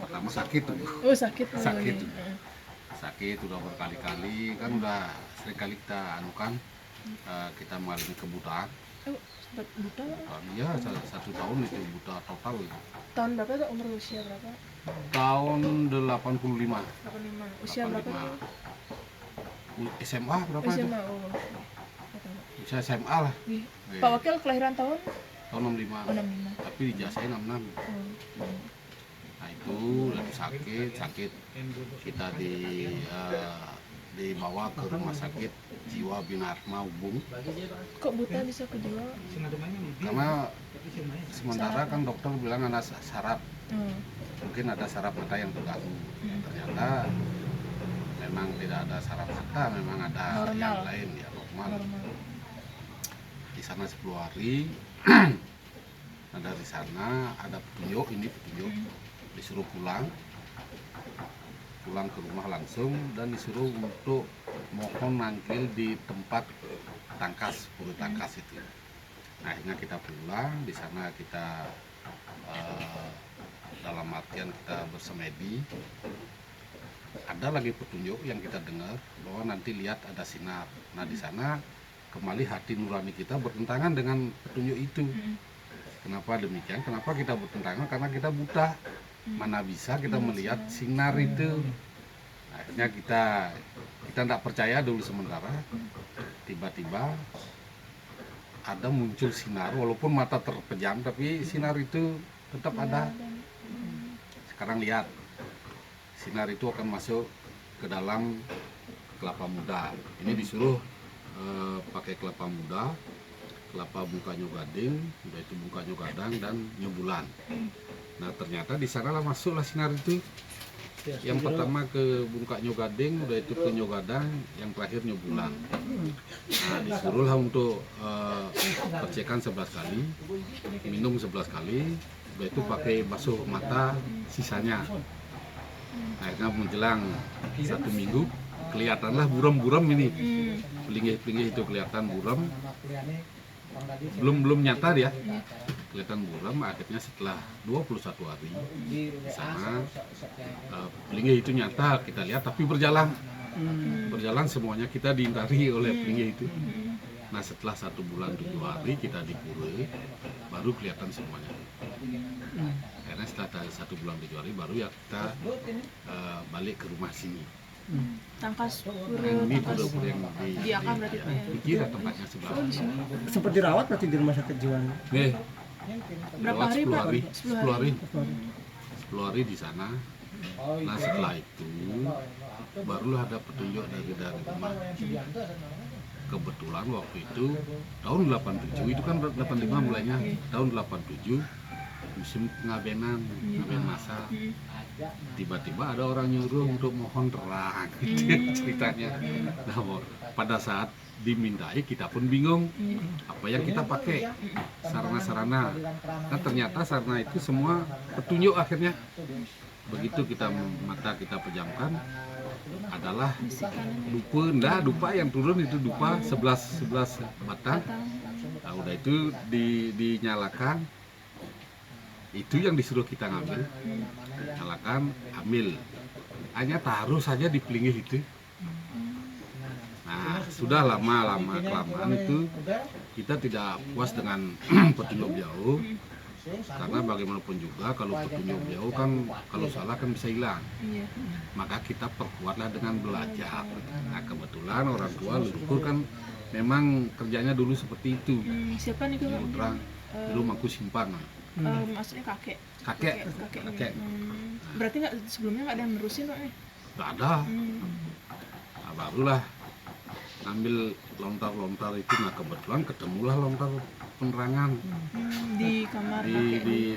Pertama sakit tuh. Oh sakit. Sakit tuh. Sakit udah berkali-kali kan, udah sering kali kita anukan, kita mengalami kebutaan. Oh sempat buta? Iya, 1 tahun itu buta total itu. Tahun berapa tuh, umur usia berapa? Tahun 85. 85. Usia berapa? 85. SMA berapa itu? SMA. Oh. Usia SMA lah. Pak Wakil kelahiran tahun? Tahun 65. 65. Tapi dijazahnya 66. Nah itu lagi sakit kita dibawa ke rumah sakit jiwa Bina Atma Ubung. Kok buta bisa ke jiwa? Karena sementara kan dokter bilang ada saraf, mungkin ada saraf mata yang terganggu. Ternyata memang tidak ada saraf mata, memang ada yang lain ya, normal. Di sana 10 hari. Nah dari sana ada petunjuk, disuruh pulang ke rumah langsung dan disuruh untuk mohon nangkil di tempat tangkas, puri tangkas itu. Nah akhirnya kita pulang, di sana kita dalam artian kita bersemedi. Ada lagi petunjuk yang kita dengar bahwa nanti lihat ada sinar. Nah di sana kembali hati nurani kita bertentangan dengan petunjuk itu. Kenapa demikian? Kenapa kita bertentangan? Karena kita buta. Mana bisa kita melihat sinar itu. Akhirnya kita tidak percaya dulu sementara. Tiba-tiba ada muncul sinar, walaupun mata terpejam, tapi sinar itu tetap ada. Sekarang lihat, sinar itu akan masuk ke dalam kelapa muda. Ini disuruh pakai kelapa muda, kelapa bungkanyo gading, yaitu bungkanyo gadang dan nyobulan. Nah ternyata di sanalah masuklah sinar itu. Yang pertama ke bungkanyo gading, udah itu ke nyogadang, yang terakhir nyobulan. Nah disuruhlah untuk percikan 11 kali, minum 11 kali, udah itu pakai basuh mata sisanya. Akhirnya menjelang 1 minggu, kelihatanlah buram-buram ini, pelinggih-pelinggih itu kelihatan buram. Belum nyata dia, kelihatan buram. Akhirnya setelah 21 hari di sana pelinggih itu nyata kita lihat, tapi berjalan semuanya kita diingkari oleh pelinggih itu. Nah setelah 1 bulan 7 hari kita di pura, baru kelihatan semuanya. Karena setelah 1 bulan 7 hari baru ya kita balik ke rumah sini. Tangkas Ini pura-pura yang diakan berarti Pak ya? dikira tempatnya sebelah. Sempat dirawat berarti di rumah sakit jiwa? Berapa hari Pak? 10 hari di sana. Nah setelah itu barulah ada petunjuk dari rumah. Kebetulan waktu itu tahun 87, itu kan 85 mulainya, tahun 87 musim pengabenan masa. Tiba-tiba ada orang nyuruh untuk mohon terang, ceritanya. Nah, pada saat dimintai kita pun bingung apa yang kita pakai, sarana-sarana. Nah ternyata sarana itu semua petunjuk akhirnya. Begitu mata kita pejamkan, adalah dupa yang turun itu dupa 11 batang. Nah, udah itu dinyalakan. Itu yang disuruh kita ngambil, nyalakan, ambil, hanya taruh saja di pelinggih itu. Nah sudah kelamaan itu kita tidak puas dengan petunjuk jauh, karena bagaimanapun juga kalau petunjuk jauh kan kalau salah kan bisa hilang. Maka kita perkuatlah dengan belajar. Nah kebetulan orang tua leluhur kan memang kerjanya dulu seperti itu. Siapa nih Kang? Dulu Mangku Simpang. Maksudnya kakek. Berarti sebelumnya nggak ada yang nerusin Pak nih? Nggak ada. Nah, barulah ngambil lontar itu. Nah kebetulan ketemulah lontar penerangan di kamar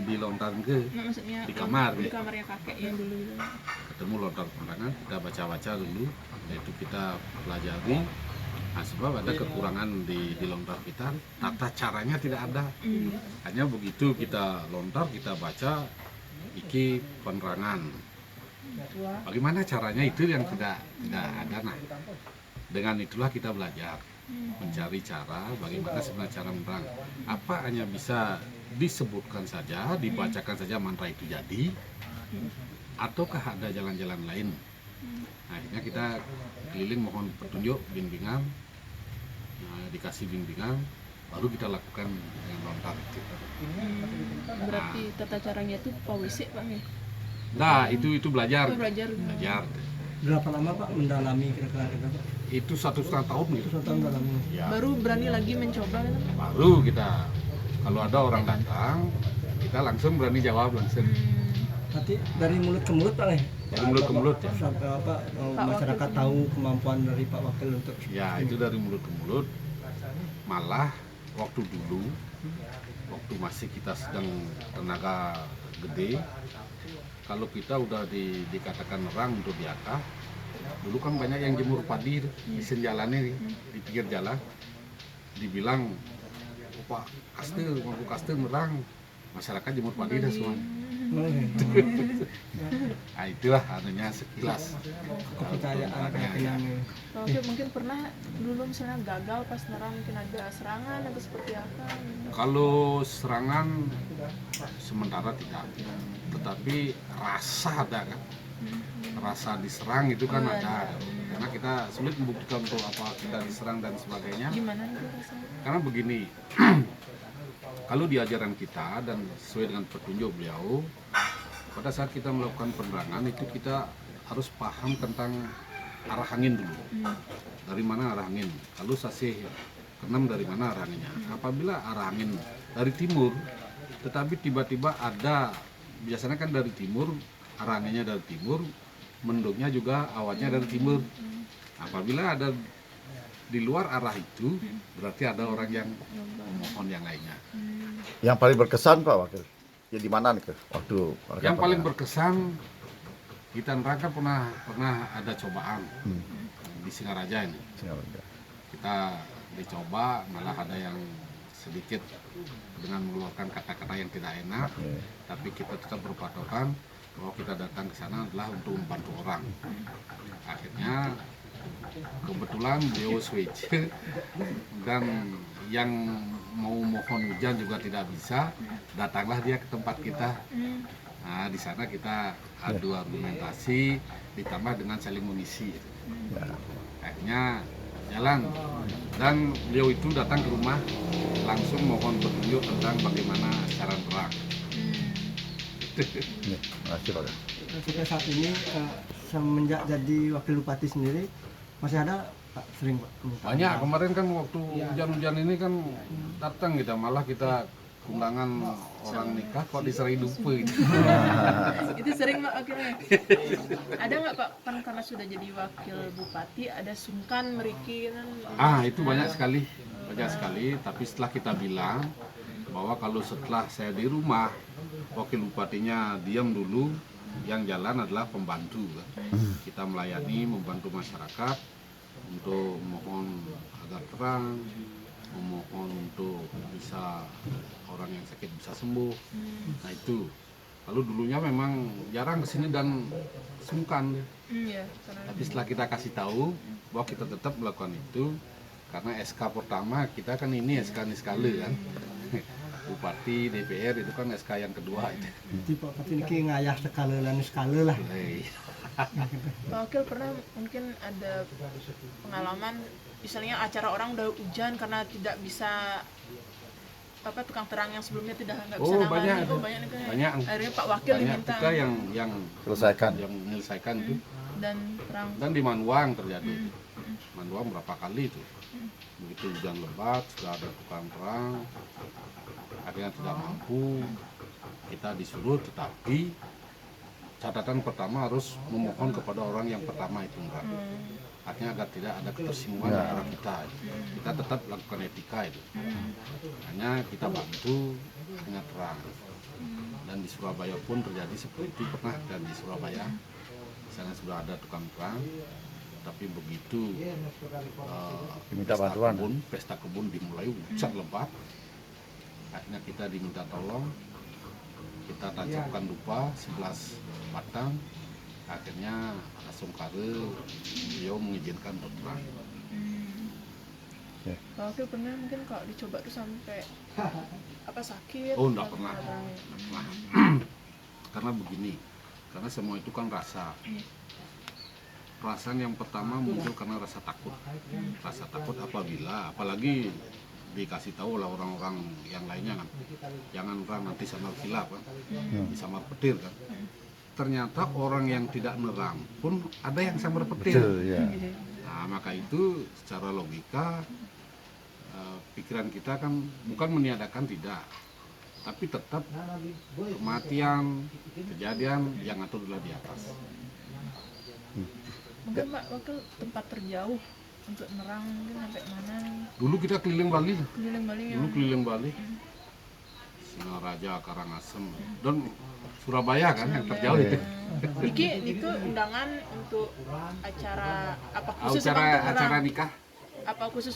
di lontar ke maksudnya di kamarnya kakek yang dulu itu. Ketemu lontar penerangan, kita baca dulu, yaitu kita pelajari. Nah, sebab ada kekurangan di lontar kita, tata caranya tidak ada. Hanya begitu kita lontar, kita baca, iki penerangan. Bagaimana caranya itu yang tidak ada. Nah, dengan itulah kita belajar, mencari cara bagaimana sebenarnya cara menerang. Apa hanya bisa disebutkan saja, dibacakan saja mantra itu jadi, ataukah ada jalan-jalan lain. Nah, akhirnya kita keliling mohon petunjuk, bimbingan, dikasih bimbingan, baru kita lakukan yang lontar itu. Berarti tata caranya itu pawisi Pak ya? Nah, itu belajar. Oh, belajar. Berapa lama Pak mendalami kira-kira Pak? Itu 1,5 tahun gitu. 1 tahun mendalami. Ya, Baru berani lagi mencoba kan? baru kita kalau ada orang datang, kita langsung berani jawab langsung. Berarti dari mulut ke mulut Pak ya? Dari mulut ke mulut ya. Sampai apa masyarakat Wakil. tahu kemampuan dari Pak Wakil untuk Ya, itu dari mulut ke mulut. Malah waktu dulu, waktu masih kita sedang tenaga gede, kalau kita udah dikatakan nerang untuk di atas, dulu kan banyak yang jemur padi di jalan ini, di pinggir jalan, dibilang, "Oh, Pak Kastil, mampu Kastil nerang, masyarakat jemur padi dah semua." Nah, itulah anunya sekilas kepercayaan ya. keyakinan. Oke, mungkin pernah dulu misalnya gagal pas nerang, mungkin ada serangan atau seperti apa? Kalau serangan sementara tidak, tetapi rasa ada kan, rasa diserang itu kan ada, karena kita sulit membuktikan untuk apa kita diserang dan sebagainya. Gimana itu rasanya? Karena begini, kalau di ajaran kita dan sesuai dengan petunjuk beliau, pada saat kita melakukan penerangan itu kita harus paham tentang arah angin dulu. Dari mana arah angin? Lalu sasih keenam dari mana arah anginnya? Apabila arah angin dari timur, tetapi tiba-tiba ada, biasanya kan dari timur, arah anginnya dari timur, mendungnya juga awannya dari timur. Apabila ada di luar arah itu, berarti ada orang yang memohon yang lainnya. Yang paling berkesan Pak Wakil, ya di mana nih waktu Yang paling berkesan, kita neraka pernah ada cobaan di Singaraja ini. Kita dicoba, malah ada yang sedikit dengan mengeluarkan kata-kata yang tidak enak, tapi kita tetap berpatokan bahwa kita datang ke sana adalah untuk membantu orang. Akhirnya kebetulan beliau switch dan yang mau mohon hujan juga tidak bisa, datanglah dia ke tempat kita. Nah, di sana kita adu argumentasi ditambah dengan saling mengisi. Akhirnya jalan, dan beliau itu datang ke rumah langsung mohon petunjuk tentang bagaimana cara perang. Terima kasih Pak. Sampai saat ini semenjak jadi wakil bupati sendiri masih ada Pak sering Pak? Banyak, kemarin kan waktu hujan-hujan ini kan datang kita, malah kita undangan orang nikah kok diserai dupe gitu. Itu sering Pak akhirnya. Ada nggak Pak, kan karena sudah jadi wakil bupati, ada sungkan meriki kan? Itu banyak sekali, tapi setelah kita bilang bahwa kalau setelah saya di rumah, wakil bupatinya diam dulu, yang jalan adalah pembantu kan. Kita melayani, membantu masyarakat untuk mohon agar terang, memohon untuk bisa orang yang sakit bisa sembuh. Nah itu. Lalu dulunya memang jarang kesini dan sungkan. Iya, Tapi setelah kita kasih tahu bahwa kita tetap melakukan itu, karena SK pertama kita kan ini SK Niskale kan. Bupati, DPR itu kan SK yang kedua itu. Jadi Pak Bupati ini ngayah sekali lah. Pak Wakil pernah mungkin ada pengalaman misalnya acara orang udah hujan karena tidak bisa tukang terang yang sebelumnya nggak bisa nangani. Banyak Banyak nih, banyak. akhirnya Pak Wakil Banyak diminta kita yang menyelesaikan itu, dan terang. dan di Manuang terjadi. Manuang berapa kali itu, begitu hujan lebat sudah ada tukang terang, akhirnya tidak mampu, kita disuruh, tetapi catatan pertama harus memohon kepada orang yang pertama itu enggak. Artinya agar tidak ada ketersinggungan antara kita. Kita tetap lakukan etika itu. Hanya kita bantu dengan terang. Dan di Surabaya pun terjadi seperti itu, pernah, dan di Surabaya misalnya sudah ada tukang terang, tapi begitu Diminta bantuan. pesta kebun dimulai hujan lebat, akhirnya kita diminta tolong, kita tancapkan dupa 11 batang, akhirnya langsung beliau mengizinkan untuk terang. Pak Wakil pernah mungkin kalau dicoba tuh sampai sakit? Enggak pernah. Karena begini, Karena semua itu kan rasa. Iya. Perasaan yang pertama muncul karena rasa takut. Rasa takut apabila, apalagi dikasih tahu oleh orang-orang yang lainnya kan, jangan orang nanti samar khilaf kan, samar petir kan. Ternyata orang yang tidak nerang pun ada yang samar petir. Betul, ya. Nah, maka itu secara logika pikiran kita kan bukan meniadakan, tidak, tapi tetap kematian, kejadian yang aturlah di atas. Mungkin Pak Wakil tempat terjauh untuk nerang mungkin sampai mana nih? Dulu kita keliling Bali, Keliling Bali ya. dulu keliling Bali, Singaraja, Karangasem, dan Surabaya kan yang terjauh itu. Niki itu undangan untuk acara apa khusus Bang, untuk nerang? Acara nikah. Apa khusus